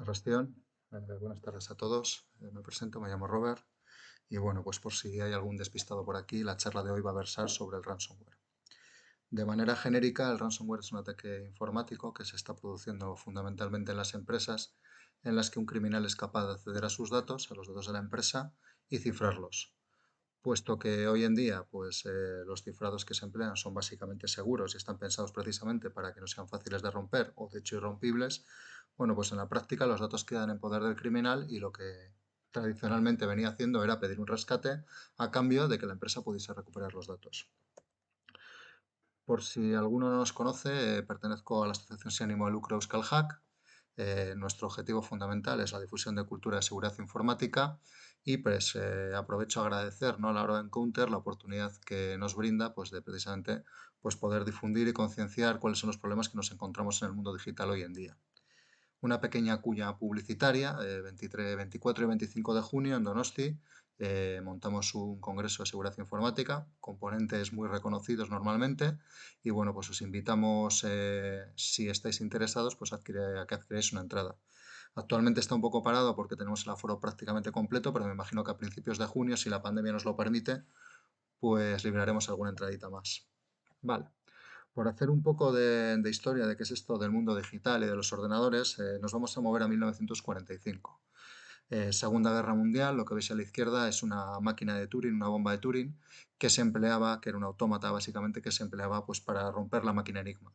Arrastión, buenas tardes a todos. Me presento, me llamo Robert y bueno, pues por si hay algún despistado por aquí, la charla de hoy va a versar sobre el ransomware. De manera genérica, el ransomware es un ataque informático que se está produciendo fundamentalmente en las empresas en las que un criminal es capaz de acceder a sus datos, a los datos de la empresa y cifrarlos. Puesto que hoy en día pues, los cifrados que se emplean son básicamente seguros y están pensados precisamente para que no sean fáciles de romper o de hecho irrompibles, bueno, pues en la práctica los datos quedan en poder del criminal y lo que tradicionalmente venía haciendo era pedir un rescate a cambio de que la empresa pudiese recuperar los datos. Por si alguno no nos conoce, pertenezco a la asociación sin ánimo de lucro Euskal Hack. Nuestro objetivo fundamental es la difusión de cultura de seguridad informática y pues aprovecho a agradecer, ¿no?, a la hora de Encounter la oportunidad que nos brinda pues, de precisamente pues, poder difundir y concienciar cuáles son los problemas que nos encontramos en el mundo digital hoy en día. Una pequeña cuña publicitaria, 23, 24 y 25 de junio en Donosti, montamos un congreso de seguridad informática, componentes muy reconocidos normalmente, y bueno, pues os invitamos, si estáis interesados, pues a que adquiráis una entrada. Actualmente está un poco parado porque tenemos el aforo prácticamente completo, pero me imagino que a principios de junio, si la pandemia nos lo permite, pues liberaremos alguna entradita más. Vale. Por hacer un poco de historia de qué es esto del mundo digital y de los ordenadores, nos vamos a mover a 1945. Segunda Guerra Mundial, lo que veis a la izquierda es una máquina de Turing, una bomba de Turing, que se empleaba, que era un autómata básicamente, que se empleaba pues, para romper la máquina Enigma.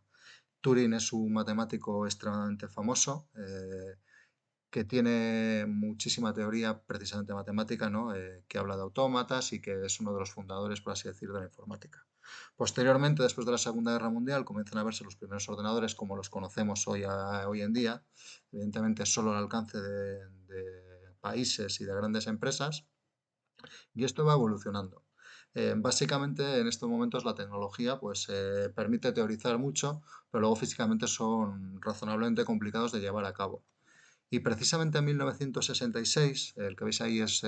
Turing es un matemático extremadamente famoso, que tiene muchísima teoría precisamente matemática, ¿no?, que habla de autómatas y que es uno de los fundadores, por así decir, de la informática. Posteriormente, después de la Segunda Guerra Mundial, comienzan a verse los primeros ordenadores como los conocemos hoy en día, evidentemente solo al alcance de países y de grandes empresas, y esto va evolucionando. Básicamente, en estos momentos la tecnología pues, permite teorizar mucho, pero luego físicamente son razonablemente complicados de llevar a cabo. Y precisamente en 1966, el que veis ahí es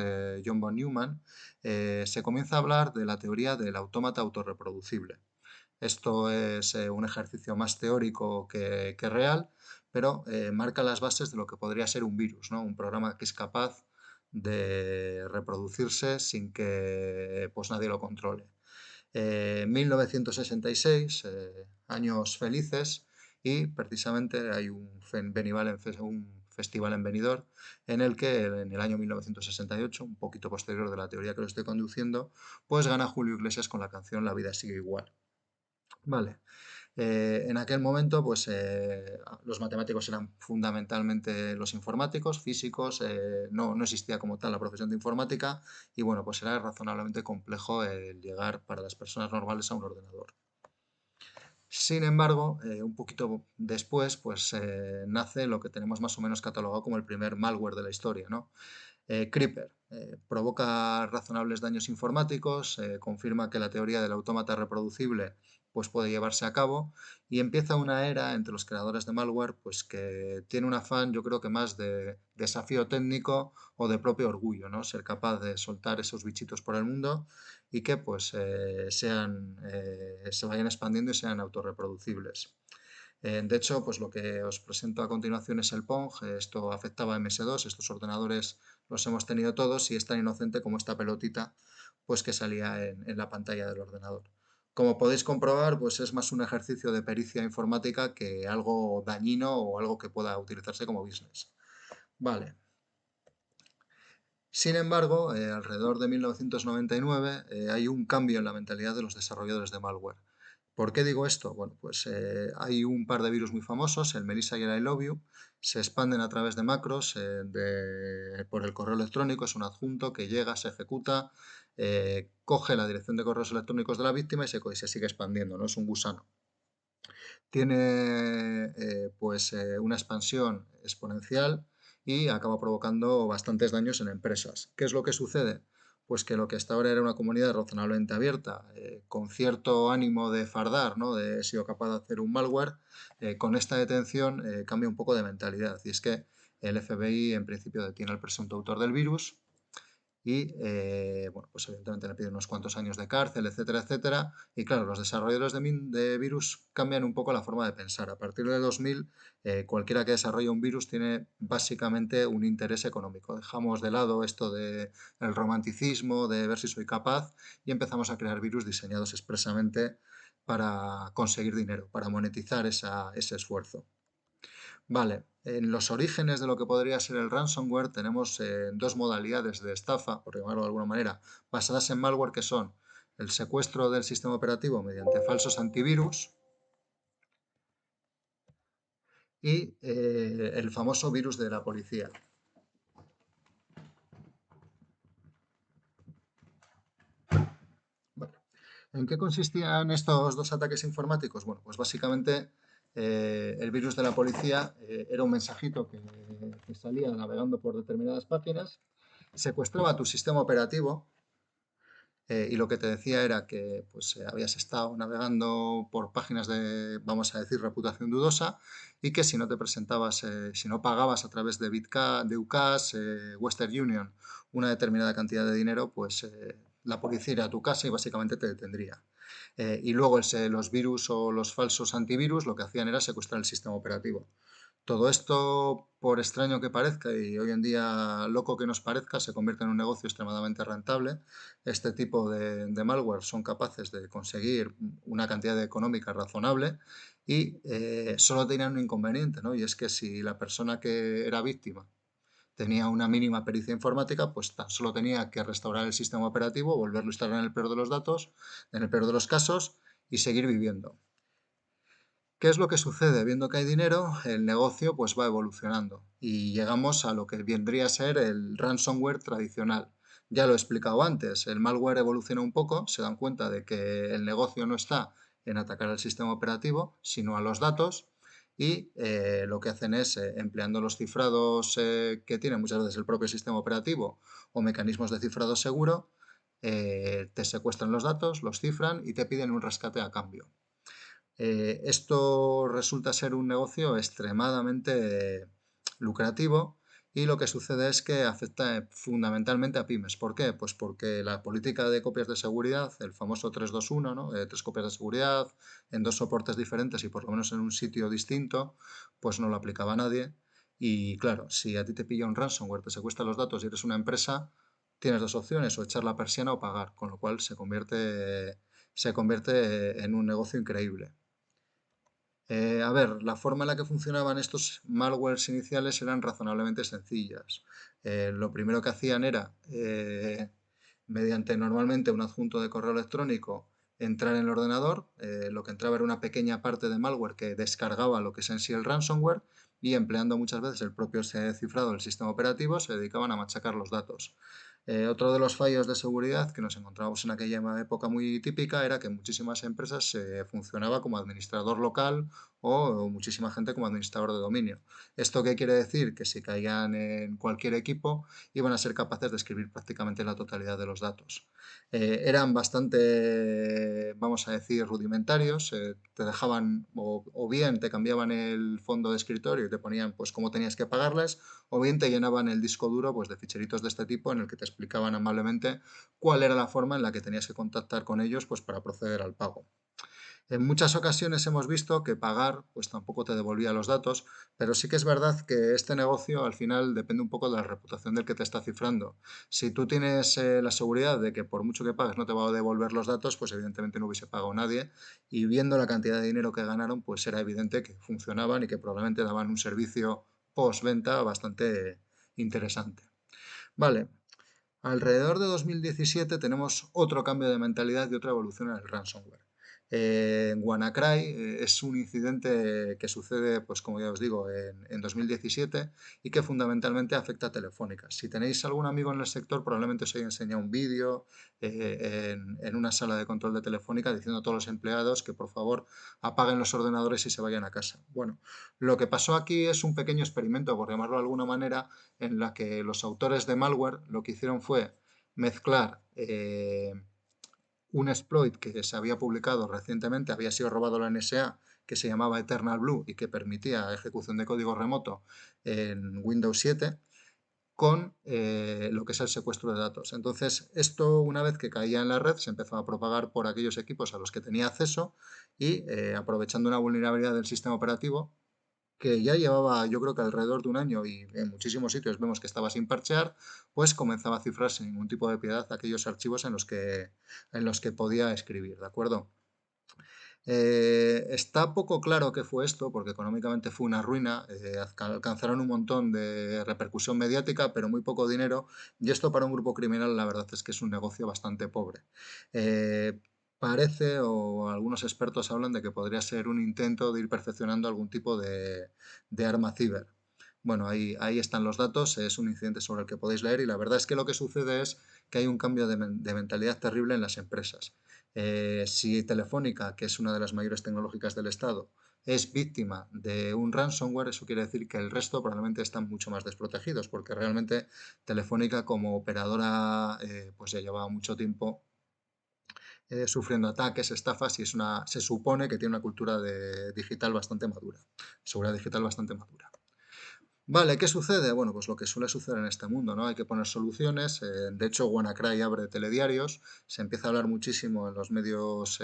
John von Neumann, se comienza a hablar de la teoría del autómata autorreproducible. Esto es un ejercicio más teórico que real, pero marca las bases de lo que podría ser un virus, ¿no?, un programa que es capaz de reproducirse sin que pues, nadie lo controle. 1966, años felices, y precisamente hay un festival en Benidorm en el que en el año 1968, un poquito posterior de la teoría que lo estoy conduciendo, pues gana Julio Iglesias con la canción La vida sigue igual. Vale. En aquel momento, pues los matemáticos eran fundamentalmente los informáticos, físicos, no existía como tal la profesión de informática y bueno, pues era razonablemente complejo el llegar para las personas normales a un ordenador. Sin embargo, un poquito después, pues nace lo que tenemos más o menos catalogado como el primer malware de la historia, ¿no? Creeper provoca razonables daños informáticos, confirma que la teoría del autómata reproducible pues, puede llevarse a cabo y empieza una era entre los creadores de malware pues, que tiene un afán, yo creo que más de desafío técnico o de propio orgullo, ¿no? Ser capaz de soltar esos bichitos por el mundo y que pues, se vayan expandiendo y sean autorreproducibles. De hecho, pues lo que os presento a continuación es el Pong. Esto afectaba a MS2, estos ordenadores los hemos tenido todos y es tan inocente como esta pelotita pues, que salía en la pantalla del ordenador. Como podéis comprobar, pues es más un ejercicio de pericia informática que algo dañino o algo que pueda utilizarse como business. Vale. Sin embargo, alrededor de 1999 hay un cambio en la mentalidad de los desarrolladores de malware. ¿Por qué digo esto? Bueno, pues hay un par de virus muy famosos, el Melissa y el I Love You, se expanden a través de macros por el correo electrónico, es un adjunto que llega, se ejecuta, coge la dirección de correos electrónicos de la víctima y se sigue expandiendo, ¿no? Es un gusano. Tiene una expansión exponencial y acaba provocando bastantes daños en empresas. ¿Qué es lo que sucede? Pues que lo que hasta ahora era una comunidad razonablemente abierta, con cierto ánimo de fardar, ¿no?, de he sido capaz de hacer un malware, con esta detención cambia un poco de mentalidad. Y es que el FBI en principio detiene al presunto autor del virus y, bueno, pues evidentemente le piden unos cuantos años de cárcel, etcétera, etcétera. Y claro, los desarrolladores de virus cambian un poco la forma de pensar. A partir de 2000, cualquiera que desarrolle un virus tiene básicamente un interés económico. Dejamos de lado esto del romanticismo, de ver si soy capaz, y empezamos a crear virus diseñados expresamente para conseguir dinero, para monetizar ese esfuerzo. Vale, en los orígenes de lo que podría ser el ransomware tenemos dos modalidades de estafa, por llamarlo de alguna manera, basadas en malware, que son el secuestro del sistema operativo mediante falsos antivirus y el famoso virus de la policía. Vale. ¿En qué consistían estos dos ataques informáticos? Bueno, pues básicamente el virus de la policía era un mensajito que salía navegando por determinadas páginas, secuestraba tu sistema operativo. Y lo que te decía era que pues, habías estado navegando por páginas de, vamos a decir, reputación dudosa, y que si no te presentabas, si no pagabas a través de de UCAS, Western Union, una determinada cantidad de dinero, pues la policía iría a tu casa y básicamente te detendría. Y luego los virus o los falsos antivirus lo que hacían era secuestrar el sistema operativo. Todo esto, por extraño que parezca y hoy en día loco que nos parezca, se convierte en un negocio extremadamente rentable. Este tipo de malware son capaces de conseguir una cantidad económica razonable y solo tenían un inconveniente, ¿no? Y es que si la persona que era víctima tenía una mínima pericia informática, pues tan solo tenía que restaurar el sistema operativo, volverlo a instalar en el peor de los datos, en el peor de los casos, y seguir viviendo. ¿Qué es lo que sucede? Viendo que hay dinero, el negocio pues va evolucionando y llegamos a lo que vendría a ser el ransomware tradicional. Ya lo he explicado antes, el malware evoluciona un poco, se dan cuenta de que el negocio no está en atacar al sistema operativo, sino a los datos, y lo que hacen es, empleando los cifrados que tiene muchas veces el propio sistema operativo o mecanismos de cifrado seguro, te secuestran los datos, los cifran y te piden un rescate a cambio. Esto resulta ser un negocio extremadamente lucrativo, y lo que sucede es que afecta fundamentalmente a pymes. ¿Por qué? Pues porque la política de copias de seguridad, el famoso 321, ¿no? Tres copias de seguridad en dos soportes diferentes y por lo menos en un sitio distinto, pues no lo aplicaba nadie. Y claro, si a ti te pilla un ransomware, te secuestra los datos y eres una empresa, tienes dos opciones: o echar la persiana o pagar, con lo cual se convierte en un negocio increíble. A ver, la forma en la que funcionaban estos malwares iniciales eran razonablemente sencillas. Lo primero que hacían era, mediante normalmente un adjunto de correo electrónico, entrar en el ordenador. Lo que entraba era una pequeña parte de malware que descargaba lo que es en sí el ransomware, y empleando muchas veces el propio cifrado del sistema operativo se dedicaban a machacar los datos. Otro de los fallos de seguridad que nos encontrábamos en aquella época muy típica era que en muchísimas empresas funcionaba como administrador local o muchísima gente como administrador de dominio. ¿Esto qué quiere decir? Que si caían en cualquier equipo iban a ser capaces de escribir prácticamente la totalidad de los datos. Eran bastante, vamos a decir, rudimentarios. Te dejaban o bien te cambiaban el fondo de escritorio y te ponían pues cómo tenías que pagarles, o bien te llenaban el disco duro pues de ficheritos de este tipo en el que te explicaban amablemente cuál era la forma en la que tenías que contactar con ellos pues para proceder al pago. En muchas ocasiones hemos visto que pagar pues tampoco te devolvía los datos, pero sí que es verdad que este negocio al final depende un poco de la reputación del que te está cifrando. Si tú tienes la seguridad de que por mucho que pagues no te va a devolver los datos, pues evidentemente no hubiese pagado nadie, y viendo la cantidad de dinero que ganaron, pues era evidente que funcionaban y que probablemente daban un servicio postventa bastante interesante. Vale, alrededor de 2017 tenemos otro cambio de mentalidad y otra evolución en el ransomware. En WannaCry es un incidente que sucede, pues como ya os digo, en 2017, y que fundamentalmente afecta a Telefónica. Si tenéis algún amigo en el sector, probablemente os haya enseñado un vídeo en una sala de control de Telefónica diciendo a todos los empleados que por favor apaguen los ordenadores y se vayan a casa. Bueno, lo que pasó aquí es un pequeño experimento, por llamarlo de alguna manera, en la que los autores de malware lo que hicieron fue mezclar un exploit que se había publicado recientemente, había sido robado a la NSA, que se llamaba Eternal Blue y que permitía ejecución de código remoto en Windows 7, con lo que es el secuestro de datos. Entonces, esto una vez que caía en la red se empezó a propagar por aquellos equipos a los que tenía acceso y aprovechando una vulnerabilidad del sistema operativo que ya llevaba yo creo que alrededor de un año y en muchísimos sitios vemos que estaba sin parchear, pues comenzaba a cifrar sin ningún tipo de piedad aquellos archivos en los que podía escribir, ¿de acuerdo? Está poco claro qué fue esto, porque económicamente fue una ruina, alcanzaron un montón de repercusión mediática, pero muy poco dinero, y esto para un grupo criminal la verdad es que es un negocio bastante pobre. Eh, Parece, o algunos expertos hablan de que podría ser un intento de ir perfeccionando algún tipo de arma ciber. Bueno, ahí están los datos, es un incidente sobre el que podéis leer y la verdad es que lo que sucede es que hay un cambio de mentalidad terrible en las empresas. Si Telefónica, que es una de las mayores tecnológicas del Estado, es víctima de un ransomware, eso quiere decir que el resto probablemente están mucho más desprotegidos, porque realmente Telefónica como operadora pues ya llevaba mucho tiempo sufriendo ataques, estafas y se supone que tiene una cultura digital bastante madura, seguridad digital bastante madura. Vale, ¿qué sucede? Bueno, pues lo que suele suceder en este mundo, ¿no? Hay que poner soluciones. De hecho, WannaCry abre telediarios. Se empieza a hablar muchísimo en los medios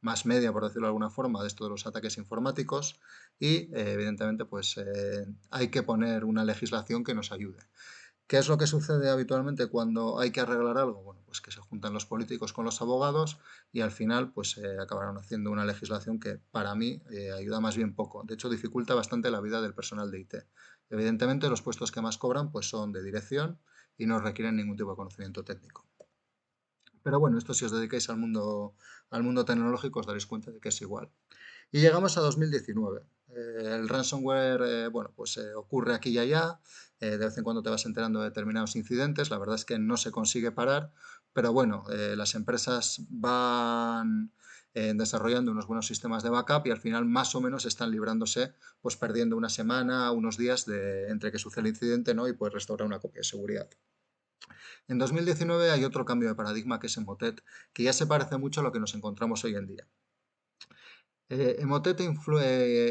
más media, por decirlo de alguna forma, de esto de los ataques informáticos. Y, evidentemente, pues hay que poner una legislación que nos ayude. ¿Qué es lo que sucede habitualmente cuando hay que arreglar algo? Bueno, pues que se juntan los políticos con los abogados y al final pues acabarán haciendo una legislación que para mí ayuda más bien poco. De hecho, dificulta bastante la vida del personal de IT. Evidentemente, los puestos que más cobran pues son de dirección y no requieren ningún tipo de conocimiento técnico. Pero bueno, esto si os dedicáis al mundo tecnológico os daréis cuenta de que es igual. Y llegamos a 2019. El ransomware, bueno, pues ocurre aquí y allá. De vez en cuando te vas enterando de determinados incidentes. La verdad es que no se consigue parar, pero bueno, las empresas van desarrollando unos buenos sistemas de backup y al final más o menos están librándose, pues perdiendo una semana, unos días entre que sucede el incidente, ¿no? Y pues restaurar una copia de seguridad. En 2019 hay otro cambio de paradigma que es Emotet, que ya se parece mucho a lo que nos encontramos hoy en día. Emotet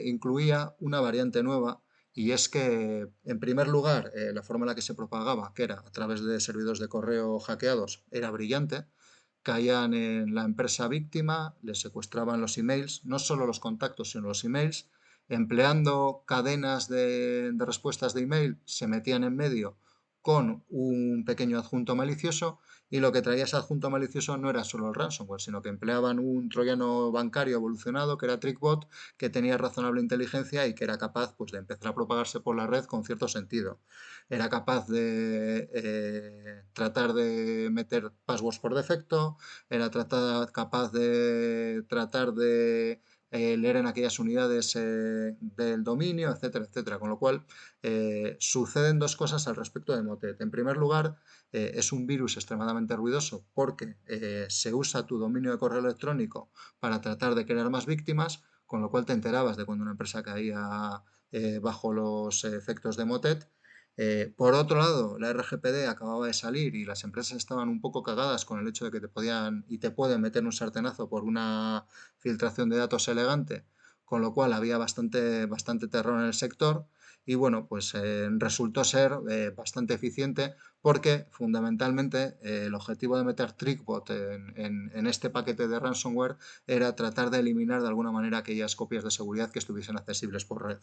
incluía una variante nueva y es que, en primer lugar, la forma en la que se propagaba, que era a través de servidores de correo hackeados, era brillante. Caían en la empresa víctima, les secuestraban los emails, no solo los contactos, sino los emails, empleando cadenas de respuestas de email, se metían en medio con un pequeño adjunto malicioso y lo que traía ese adjunto malicioso no era solo el ransomware, sino que empleaban un troyano bancario evolucionado que era TrickBot, que tenía razonable inteligencia y que era capaz pues, de empezar a propagarse por la red con cierto sentido. Era capaz de tratar de meter passwords por defecto, era capaz de tratar de leer en aquellas unidades del dominio, etcétera, etcétera. Con lo cual, suceden dos cosas al respecto de Motet. En primer lugar, es un virus extremadamente ruidoso porque se usa tu dominio de correo electrónico para tratar de crear más víctimas, con lo cual te enterabas de cuando una empresa caía bajo los efectos de Motet. Por otro lado, la RGPD acababa de salir y las empresas estaban un poco cagadas con el hecho de que te podían y te pueden meter un sartenazo por una filtración de datos elegante, con lo cual había bastante terror en el sector y bueno, pues resultó ser bastante eficiente porque fundamentalmente el objetivo de meter TrickBot en este paquete de ransomware era tratar de eliminar de alguna manera aquellas copias de seguridad que estuviesen accesibles por red.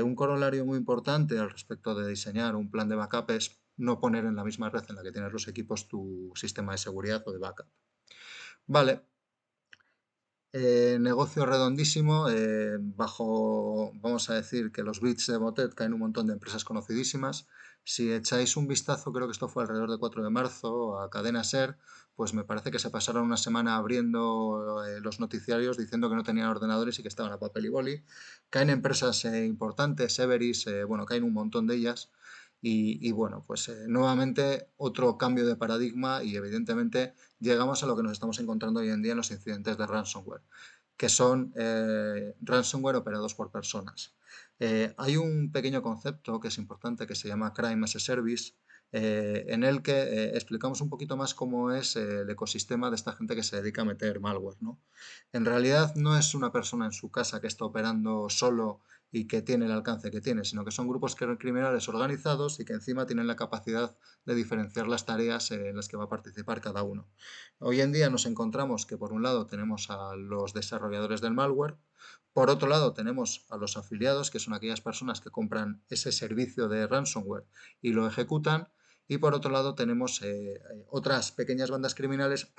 Un corolario muy importante al respecto de diseñar un plan de backup es no poner en la misma red en la que tienes los equipos tu sistema de seguridad o de backup. Vale, negocio redondísimo, vamos a decir que los bits de Motet caen un montón de empresas conocidísimas. Si echáis un vistazo, creo que esto fue alrededor del 4 de marzo, a Cadena Ser, pues me parece que se pasaron una semana abriendo los noticiarios diciendo que no tenían ordenadores y que estaban a papel y boli. Caen empresas importantes, Everis, bueno, caen un montón de ellas. Y bueno, pues nuevamente otro cambio de paradigma y evidentemente llegamos a lo que nos estamos encontrando hoy en día en los incidentes de ransomware, que son ransomware operados por personas. Hay un pequeño concepto que es importante que se llama Crime as a Service, en el que explicamos un poquito más cómo es el ecosistema de esta gente que se dedica a meter malware, ¿no? En realidad no es una persona en su casa que está operando solo y que tiene el alcance que tiene, sino que son grupos criminales organizados y que encima tienen la capacidad de diferenciar las tareas en las que va a participar cada uno. Hoy en día nos encontramos que por un lado tenemos a los desarrolladores del malware, por otro lado tenemos a los afiliados, que son aquellas personas que compran ese servicio de ransomware y lo ejecutan, y por otro lado tenemos otras pequeñas bandas criminales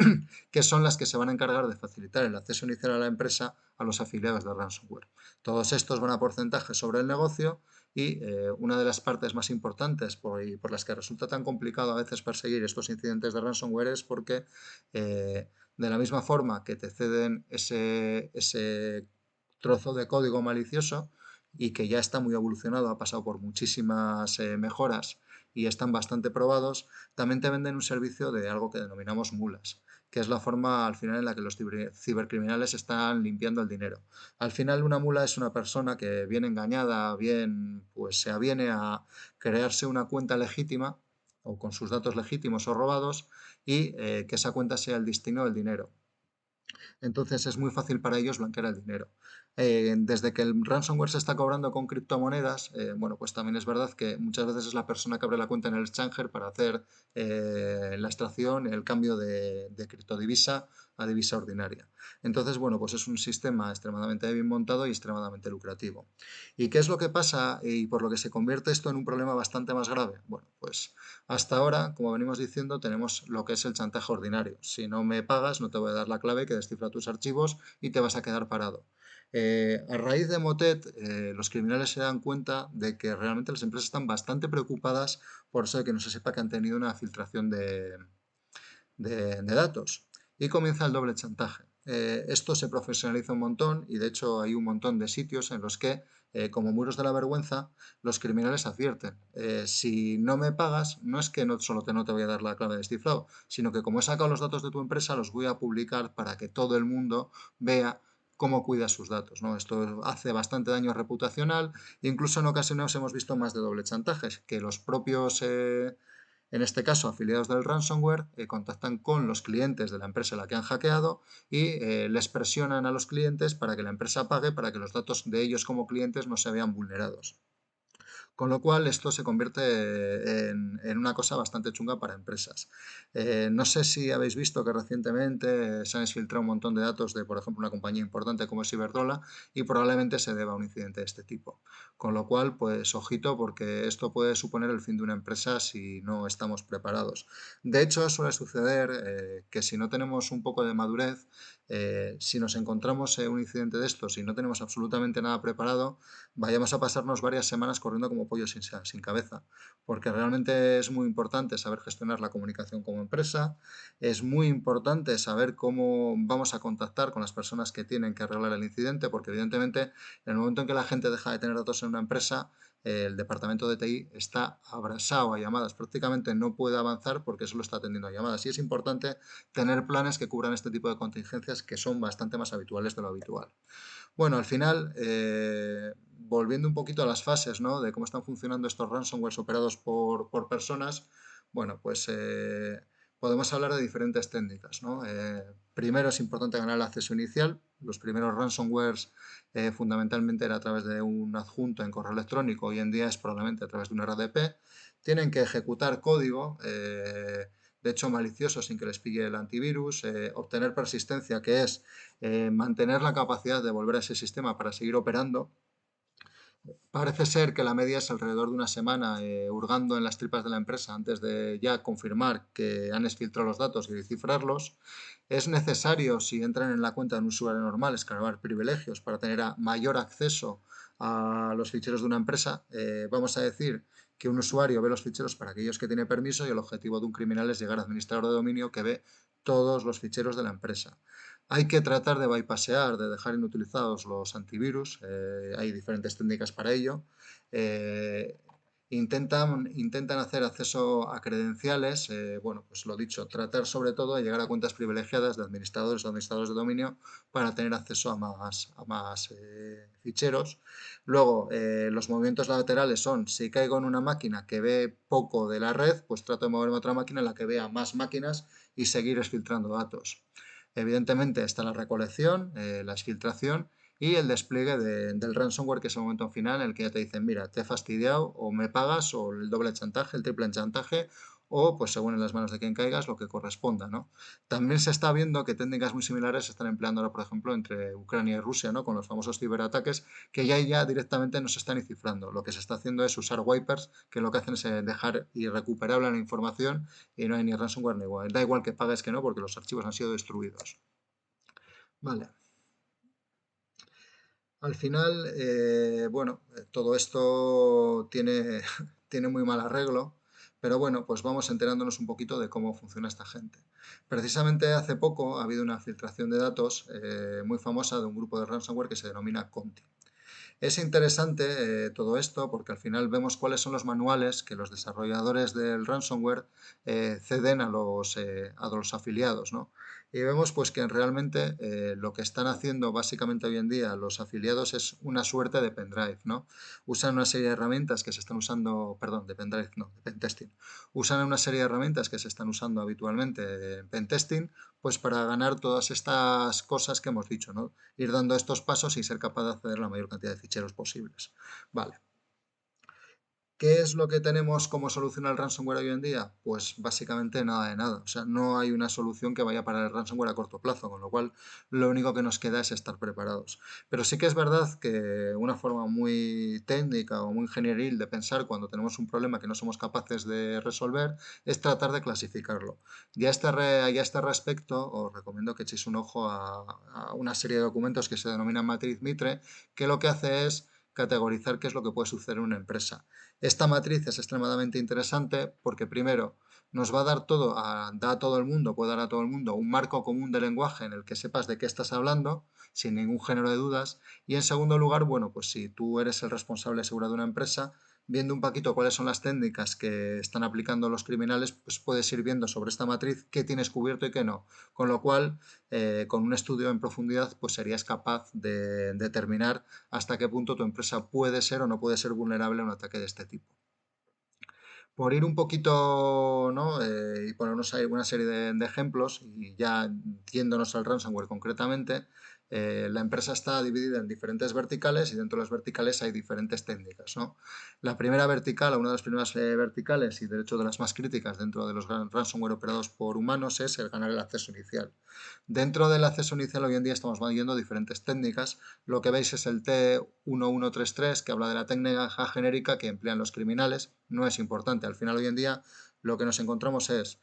que son las que se van a encargar de facilitar el acceso inicial a la empresa a los afiliados de ransomware. Todos estos van a porcentaje sobre el negocio y una de las partes más importantes por las que resulta tan complicado a veces perseguir estos incidentes de ransomware es porque de la misma forma que te ceden ese trozo de código malicioso y que ya está muy evolucionado, ha pasado por muchísimas mejoras y están bastante probados, también te venden un servicio de algo que denominamos mulas, que es la forma al final en la que los cibercriminales están limpiando el dinero. Al final una mula es una persona que bien engañada, bien pues se aviene a crearse una cuenta legítima o con sus datos legítimos o robados y que esa cuenta sea el destino del dinero. Entonces es muy fácil para ellos blanquear el dinero. Desde que el ransomware se está cobrando con criptomonedas, bueno, pues también es verdad que muchas veces es la persona que abre la cuenta en el exchanger para hacer la extracción, el cambio de criptodivisa a divisa ordinaria. Entonces, bueno, pues es un sistema extremadamente bien montado y extremadamente lucrativo. ¿Y qué es lo que pasa y por lo que se convierte esto en un problema bastante más grave? Bueno, pues hasta ahora, como venimos diciendo, tenemos lo que es el chantaje ordinario. Si no me pagas, no te voy a dar la clave que descifra tus archivos y te vas a quedar parado. A raíz de Motet, los criminales se dan cuenta de que realmente las empresas están bastante preocupadas por eso de que no se sepa que han tenido una filtración de datos. Y comienza el doble chantaje. Esto se profesionaliza un montón y de hecho hay un montón de sitios en los que, como muros de la vergüenza, los criminales advierten. Si no me pagas, no es que no solo no te voy a dar la clave de descifrado, sino que como he sacado los datos de tu empresa, los voy a publicar para que todo el mundo vea cómo cuida sus datos, ¿no? Esto hace bastante daño reputacional, incluso en ocasiones hemos visto más de doble chantajes, que los propios en este caso afiliados del ransomware, contactan con los clientes de la empresa a la que han hackeado y les presionan a los clientes para que la empresa pague para que los datos de ellos como clientes no se vean vulnerados. Con lo cual, esto se convierte en una cosa bastante chunga para empresas. No sé si habéis visto que recientemente se han exfiltrado un montón de datos de, por ejemplo, una compañía importante como es Iberdrola y probablemente se deba a un incidente de este tipo. Con lo cual, pues ojito porque esto puede suponer el fin de una empresa si no estamos preparados. De hecho, suele suceder que si no tenemos un poco de madurez, si nos encontramos un incidente de estos y no tenemos absolutamente nada preparado, vayamos a pasarnos varias semanas corriendo como pollo sin cabeza, porque realmente es muy importante saber gestionar la comunicación como empresa, es muy importante saber cómo vamos a contactar con las personas que tienen que arreglar el incidente, porque evidentemente en el momento en que la gente deja de tener datos en una empresa, el departamento de TI está abrasado a llamadas, prácticamente no puede avanzar porque solo está atendiendo a llamadas y es importante tener planes que cubran este tipo de contingencias que son bastante más habituales de lo habitual. Bueno, al final, volviendo un poquito a las fases, ¿no?, de cómo están funcionando estos ransomwares operados por personas, bueno, pues podemos hablar de diferentes técnicas, ¿no? Primero es importante ganar el acceso inicial. Los primeros ransomwares fundamentalmente era a través de un adjunto en correo electrónico, hoy en día es probablemente a través de una RDP. Tienen que ejecutar código, de hecho malicioso sin que les pille el antivirus, obtener persistencia, que es mantener la capacidad de volver a ese sistema para seguir operando. Parece ser que la media es alrededor de una semana hurgando en las tripas de la empresa antes de ya confirmar que han exfiltrado los datos y descifrarlos. Es necesario, si entran en la cuenta de un usuario normal, escalar privilegios para tener mayor acceso a los ficheros de una empresa. Vamos a decir que un usuario ve los ficheros para aquellos que tiene permiso y el objetivo de un criminal es llegar a administrador de dominio que ve todos los ficheros de la empresa. Hay que tratar de bypassear, de dejar inutilizados los antivirus, hay diferentes técnicas para ello. Intentan hacer acceso a credenciales, bueno, pues lo dicho, tratar sobre todo de llegar a cuentas privilegiadas de administradores o administradores de dominio para tener acceso a más ficheros. Luego, los movimientos laterales son, si caigo en una máquina que ve poco de la red, pues trato de moverme a otra máquina en la que vea más máquinas y seguir exfiltrando datos. Evidentemente está la recolección, la exfiltración y el despliegue del ransomware, que es el momento final en el que ya te dicen, mira, te he fastidiado, o me pagas, o el doble chantaje, el triple chantaje, o pues según en las manos de quien caigas, lo que corresponda, ¿no? También se está viendo que técnicas muy similares se están empleando ahora, por ejemplo, entre Ucrania y Rusia, ¿no? Con los famosos ciberataques, que ya directamente no se están ni cifrando. Lo que se está haciendo es usar wipers, que lo que hacen es dejar irrecuperable la información y no hay ni ransomware ni igual. Da igual que pagues que no, porque los archivos han sido destruidos. Vale. Al final, bueno, todo esto tiene, tiene muy mal arreglo, pero bueno, pues vamos enterándonos un poquito de cómo funciona esta gente. Precisamente hace poco ha habido una filtración de datos muy famosa de un grupo de ransomware que se denomina Conti. Es interesante todo esto porque al final vemos cuáles son los manuales que los desarrolladores del ransomware ceden a los afiliados, ¿no? Y vemos pues que realmente lo que están haciendo básicamente hoy en día los afiliados es una suerte de pendrive, ¿no? Usan una serie de herramientas que se están usando, perdón, de pendrive no, de pentesting. Usan una serie de herramientas que se están usando habitualmente en pentesting pues para ganar todas estas cosas que hemos dicho, ¿no? Ir dando estos pasos y ser capaz de acceder a la mayor cantidad de ficheros posibles. Vale. ¿Qué es lo que tenemos como solución al ransomware hoy en día? Pues básicamente nada de nada. O sea, no hay una solución que vaya para el ransomware a corto plazo, con lo cual lo único que nos queda es estar preparados. Pero sí que es verdad que una forma muy técnica o muy ingenieril de pensar cuando tenemos un problema que no somos capaces de resolver es tratar de clasificarlo. Y a este respecto os recomiendo que echéis un ojo a una serie de documentos que se denominan Matriz Mitre, que lo que hace es categorizar qué es lo que puede suceder en una empresa. Esta matriz es extremadamente interesante porque primero nos va a dar da a todo el mundo, puede dar a todo el mundo un marco común de lenguaje en el que sepas de qué estás hablando, sin ningún género de dudas. Y en segundo lugar, bueno, pues si tú eres el responsable seguro de una empresa, viendo un poquito cuáles son las técnicas que están aplicando los criminales, pues puedes ir viendo sobre esta matriz qué tienes cubierto y qué no. Con lo cual, con un estudio en profundidad, pues serías capaz de determinar hasta qué punto tu empresa puede ser o no puede ser vulnerable a un ataque de este tipo. Por ir un poquito, ¿no? Y ponernos ahí una serie de ejemplos y ya yéndonos al ransomware concretamente, la empresa está dividida en diferentes verticales y dentro de las verticales hay diferentes técnicas, ¿no? La primera vertical, o una de las primeras verticales y de hecho de las más críticas dentro de los ransomware operados por humanos es el ganar el acceso inicial. Dentro del acceso inicial hoy en día estamos viendo diferentes técnicas. Lo que veis es el T1133 que habla de la técnica genérica que emplean los criminales. No es importante. Al final hoy en día lo que nos encontramos es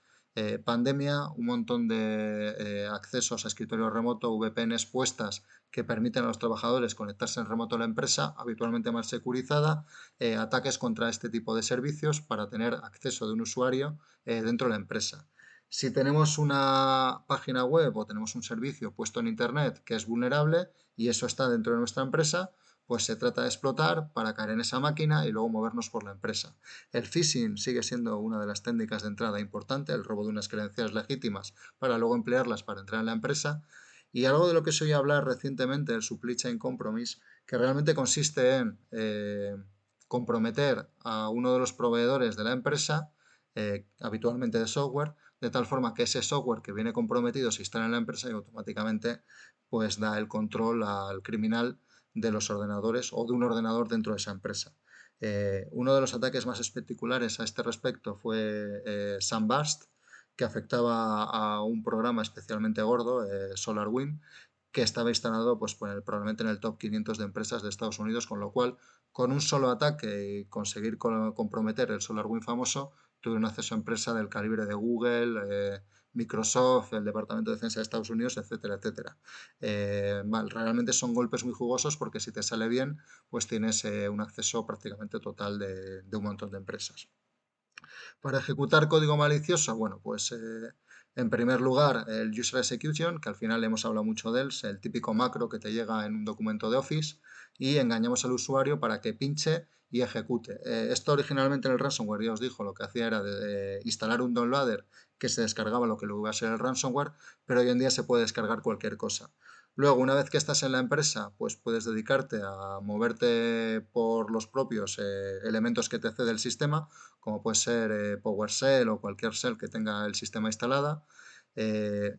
pandemia, un montón de accesos a escritorio remoto, VPNs puestas que permiten a los trabajadores conectarse en remoto a la empresa, habitualmente mal securizada, ataques contra este tipo de servicios para tener acceso de un usuario dentro de la empresa. Si tenemos una página web o tenemos un servicio puesto en Internet que es vulnerable y eso está dentro de nuestra empresa, pues se trata de explotar para caer en esa máquina y luego movernos por la empresa. El phishing sigue siendo una de las técnicas de entrada importante, el robo de unas credenciales legítimas para luego emplearlas para entrar en la empresa. Y algo de lo que se oye hablar recientemente, el supply chain compromise, que realmente consiste en comprometer a uno de los proveedores de la empresa, habitualmente de software, de tal forma que ese software que viene comprometido se instala en la empresa y automáticamente pues da el control al criminal de los ordenadores o de un ordenador dentro de esa empresa. Uno de los ataques más espectaculares a este respecto fue SunBurst, que afectaba a un programa especialmente gordo, SolarWinds, que estaba instalado pues, probablemente en el top 500 de empresas de Estados Unidos, con lo cual, con un solo ataque y conseguir comprometer el SolarWinds famoso, tuvieron acceso a empresas del calibre de Google, Microsoft, el Departamento de Defensa de Estados Unidos, etcétera, etcétera. Realmente son golpes muy jugosos porque si te sale bien, pues tienes un acceso prácticamente total de un montón de empresas. Para ejecutar código malicioso, bueno, pues en primer lugar el user execution, que al final hemos hablado mucho de él, es el típico macro que te llega en un documento de Office y engañamos al usuario para que pinche y ejecute. Esto originalmente en el ransomware, ya os dijo, lo que hacía era instalar un downloader que se descargaba lo que luego iba a ser el ransomware, pero hoy en día se puede descargar cualquier cosa. Luego, una vez que estás en la empresa, pues puedes dedicarte a moverte por los propios elementos que te cede el sistema, como puede ser PowerShell o cualquier shell que tenga el sistema instalada.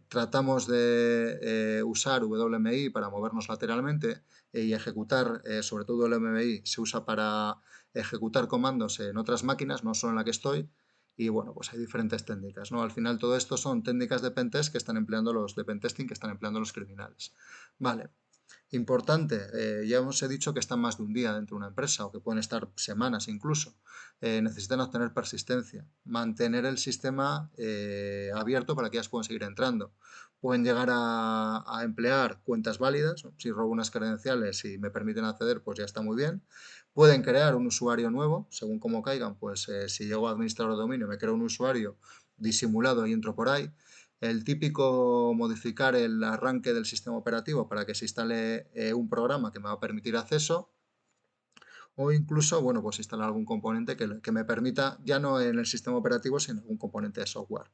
tratamos de usar WMI para movernos lateralmente y ejecutar, sobre todo WMI, se usa para ejecutar comandos en otras máquinas, no solo en la que estoy, y bueno, pues hay diferentes técnicas, ¿no? Al final todo esto son técnicas de pentest que están empleando los de pentesting, que están empleando los criminales. Vale. Importante, ya os he dicho que están más de un día dentro de una empresa o que pueden estar semanas incluso. Necesitan obtener persistencia, mantener el sistema abierto para que ellas puedan seguir entrando. Pueden llegar a emplear cuentas válidas, ¿no? Si robo unas credenciales y me permiten acceder, pues ya está muy bien. Pueden crear un usuario nuevo, según cómo caigan, pues si llego a administrador de dominio, me creo un usuario disimulado y entro por ahí. El típico modificar el arranque del sistema operativo para que se instale un programa que me va a permitir acceso, o incluso, bueno, pues instalar algún componente que me permita, ya no en el sistema operativo, sino en algún componente de software.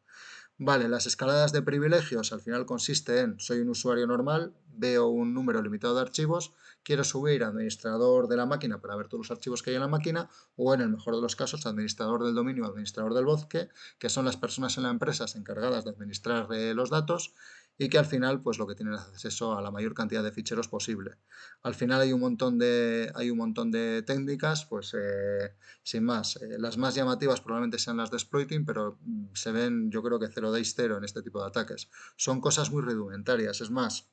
Vale, las escaladas de privilegios al final consiste en, soy un usuario normal, veo un número limitado de archivos, quiero subir administrador de la máquina para ver todos los archivos que hay en la máquina, o en el mejor de los casos, administrador del dominio o administrador del bosque, que son las personas en la empresa encargadas de administrar los datos y que al final pues lo que tienen es acceso a la mayor cantidad de ficheros posible. Al final hay un montón de técnicas, pues sin más. Las más llamativas probablemente sean las de exploiting, pero se ven yo creo que 0 days 0 en este tipo de ataques. Son cosas muy rudimentarias. Es más,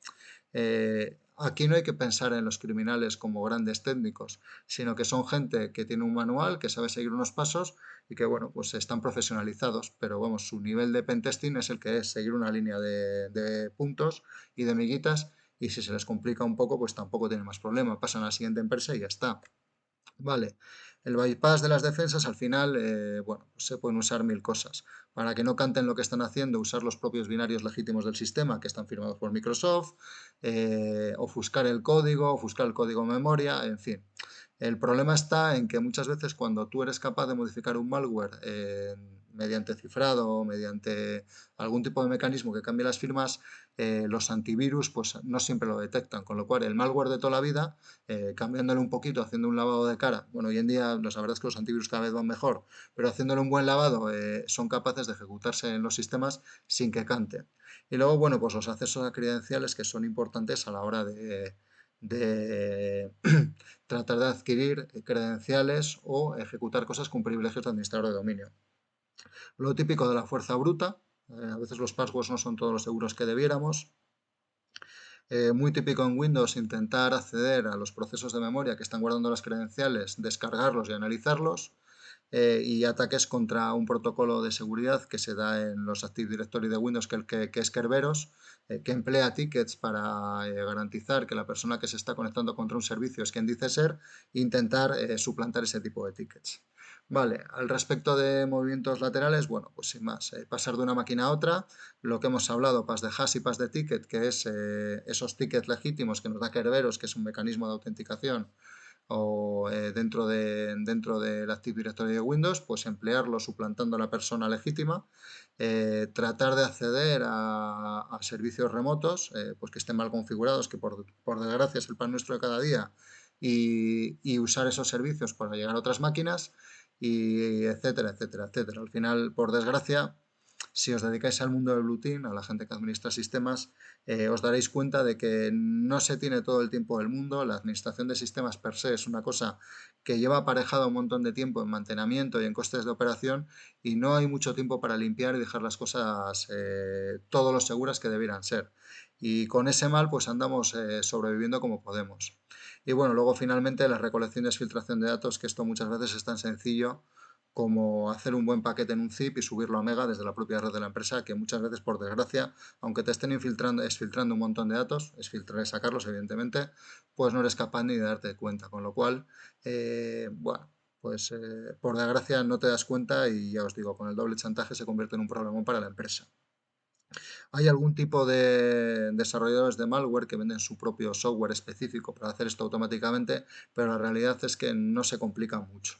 aquí no hay que pensar en los criminales como grandes técnicos, sino que son gente que tiene un manual, que sabe seguir unos pasos y que, bueno, pues están profesionalizados, pero vamos, su nivel de pentesting es el que es, seguir una línea de puntos y de miguitas, y si se les complica un poco, pues tampoco tienen más problema, pasan a la siguiente empresa y ya está. Vale, el bypass de las defensas al final, bueno, pues se pueden usar mil cosas. Para que no canten lo que están haciendo, usar los propios binarios legítimos del sistema que están firmados por Microsoft, ofuscar el código memoria, en fin. El problema está en que muchas veces cuando tú eres capaz de modificar un malware mediante cifrado o mediante algún tipo de mecanismo que cambie las firmas, los antivirus pues no siempre lo detectan, con lo cual el malware de toda la vida, cambiándole un poquito, haciendo un lavado de cara, bueno, hoy en día la verdad es que los antivirus cada vez van mejor, pero haciéndole un buen lavado son capaces de ejecutarse en los sistemas sin que cante. Y luego, bueno, pues los accesos a credenciales que son importantes a la hora de tratar de adquirir credenciales o ejecutar cosas con privilegios de administrador de dominio. Lo típico de la fuerza bruta, a veces los passwords no son todos los seguros que debiéramos. Muy típico en Windows intentar acceder a los procesos de memoria que están guardando las credenciales, descargarlos y analizarlos. Y ataques contra un protocolo de seguridad que se da en los Active Directory de Windows, que es Kerberos, que emplea tickets para garantizar que la persona que se está conectando contra un servicio es quien dice ser, e intentar suplantar ese tipo de tickets. Vale, al respecto de movimientos laterales, bueno, pues sin más, pasar de una máquina a otra, lo que hemos hablado, pas de hash y pas de ticket, que es esos tickets legítimos que nos da Kerberos, que es un mecanismo de autenticación o dentro del Active Directory de Windows, pues emplearlo suplantando a la persona legítima, tratar de acceder a servicios remotos, pues que estén mal configurados, que por desgracia es el pan nuestro de cada día, y usar esos servicios para llegar a otras máquinas, y etcétera, etcétera, etcétera. Al final, por desgracia, si os dedicáis al mundo del Blue Team, a la gente que administra sistemas, os daréis cuenta de que no se tiene todo el tiempo del mundo. La administración de sistemas per se es una cosa que lleva aparejada un montón de tiempo en mantenimiento y en costes de operación, y no hay mucho tiempo para limpiar y dejar las cosas todo lo seguras que debieran ser. Y con ese mal pues andamos sobreviviendo como podemos. Y bueno, luego finalmente la recolección y desfiltración de datos, que esto muchas veces es tan sencillo como hacer un buen paquete en un zip y subirlo a Mega desde la propia red de la empresa, que muchas veces, por desgracia, aunque te estén exfiltrando un montón de datos, exfiltrar y sacarlos, evidentemente, pues no eres capaz ni de darte cuenta. Con lo cual, bueno, pues por desgracia no te das cuenta y ya os digo, con el doble chantaje se convierte en un problemón para la empresa. Hay algún tipo de desarrolladores de malware que venden su propio software específico para hacer esto automáticamente, pero la realidad es que no se complica mucho.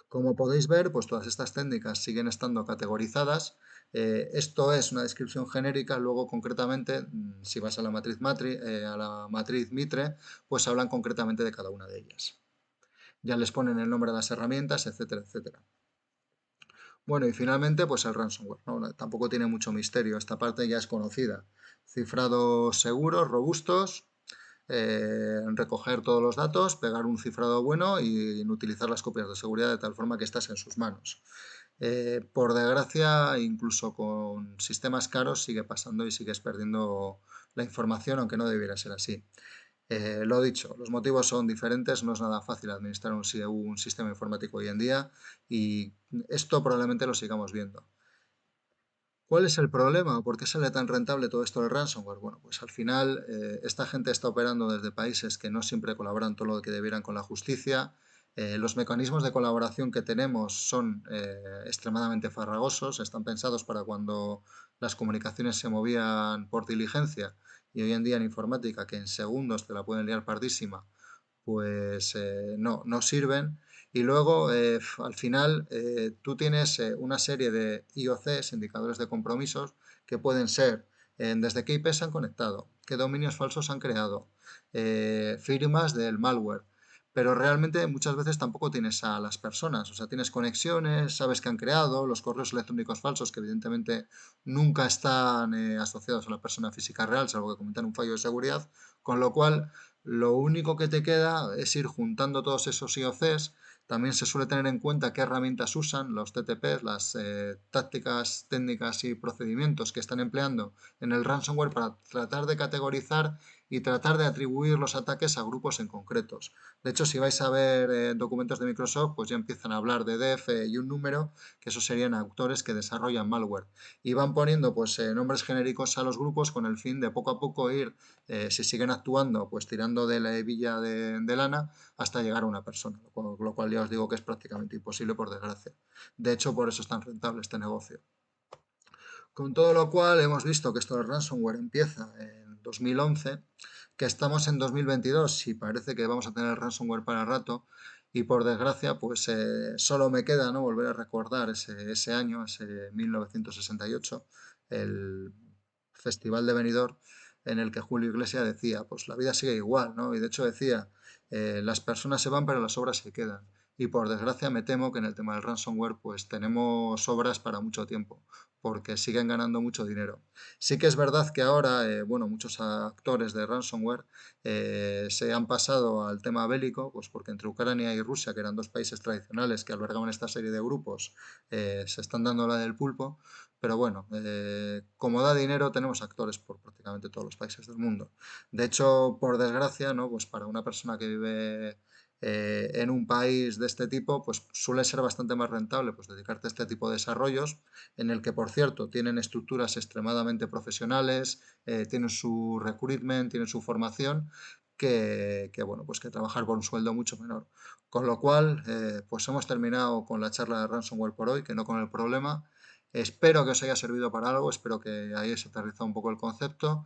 Como podéis ver, pues todas estas técnicas siguen estando categorizadas. Esto es una descripción genérica, luego concretamente, si vas a la matriz Mitre, pues hablan concretamente de cada una de ellas. Ya les ponen el nombre de las herramientas, etcétera, etcétera. Bueno, y finalmente, pues el ransomware, ¿no? Tampoco tiene mucho misterio, esta parte ya es conocida. Cifrados seguros, robustos, recoger todos los datos, pegar un cifrado bueno y utilizar las copias de seguridad de tal forma que estás en sus manos. Por desgracia, incluso con sistemas caros sigue pasando y sigues perdiendo la información, aunque no debiera ser así. Lo dicho, los motivos son diferentes, no es nada fácil administrar un sistema informático hoy en día y esto probablemente lo sigamos viendo. ¿Cuál es el problema? ¿Por qué sale tan rentable todo esto del ransomware? Bueno, pues al final esta gente está operando desde países que no siempre colaboran todo lo que debieran con la justicia. Los mecanismos de colaboración que tenemos son extremadamente farragosos, están pensados para cuando las comunicaciones se movían por diligencia y hoy en día en informática, que en segundos te la pueden liar pardísima, pues no sirven. Y luego, al final, tú tienes una serie de IOCs, indicadores de compromisos, que pueden ser desde qué IP se han conectado, qué dominios falsos han creado, firmas del malware. Pero realmente muchas veces tampoco tienes a las personas, o sea, tienes conexiones, sabes que han creado, los correos electrónicos falsos que evidentemente nunca están asociados a la persona física real, salvo que cometan un fallo de seguridad, con lo cual lo único que te queda es ir juntando todos esos IOCs. También se suele tener en cuenta qué herramientas usan los TTPs, las tácticas, técnicas y procedimientos que están empleando en el ransomware para tratar de categorizar y tratar de atribuir los ataques a grupos en concretos. De hecho, si vais a ver documentos de Microsoft, pues ya empiezan a hablar de DEF y un número, que esos serían autores que desarrollan malware. Y van poniendo pues nombres genéricos a los grupos con el fin de poco a poco ir, si siguen actuando, pues tirando de la hebilla de lana hasta llegar a una persona, lo cual ya os digo que es prácticamente imposible por desgracia. De hecho, por eso es tan rentable este negocio. Con todo lo cual hemos visto que esto del ransomware empieza en 2011, que estamos en 2022 y parece que vamos a tener ransomware para rato y por desgracia pues solo me queda, ¿no?, volver a recordar ese año, ese 1968, el Festival de Benidorm, en el que Julio Iglesias decía, pues la vida sigue igual, ¿no? Y de hecho decía, las personas se van pero las obras se quedan. Y por desgracia me temo que en el tema del ransomware pues tenemos obras para mucho tiempo, porque siguen ganando mucho dinero. Sí que es verdad que ahora, bueno, muchos actores de ransomware se han pasado al tema bélico, pues porque entre Ucrania y Rusia, que eran dos países tradicionales que albergaban esta serie de grupos, se están dando la del pulpo, pero bueno, como da dinero tenemos actores por prácticamente todos los países del mundo. De hecho, por desgracia, ¿no?, pues para una persona que vive en un país de este tipo, pues suele ser bastante más rentable pues dedicarte a este tipo de desarrollos, en el que, por cierto, tienen estructuras extremadamente profesionales, tienen su recruitment, tienen su formación, bueno, pues que trabajar por un sueldo mucho menor. Con lo cual, pues hemos terminado con la charla de ransomware por hoy, que no con el problema. Espero que os haya servido para algo, espero que hayáis aterrizado un poco el concepto.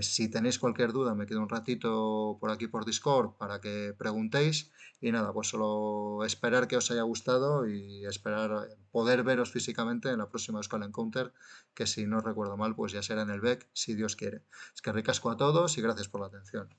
Si tenéis cualquier duda, me quedo un ratito por aquí por Discord para que preguntéis. Y nada, pues solo esperar que os haya gustado y esperar poder veros físicamente en la próxima Euskal Encounter, que si no recuerdo mal, pues ya será en el BEC, si Dios quiere. Es que ricasco a todos y gracias por la atención.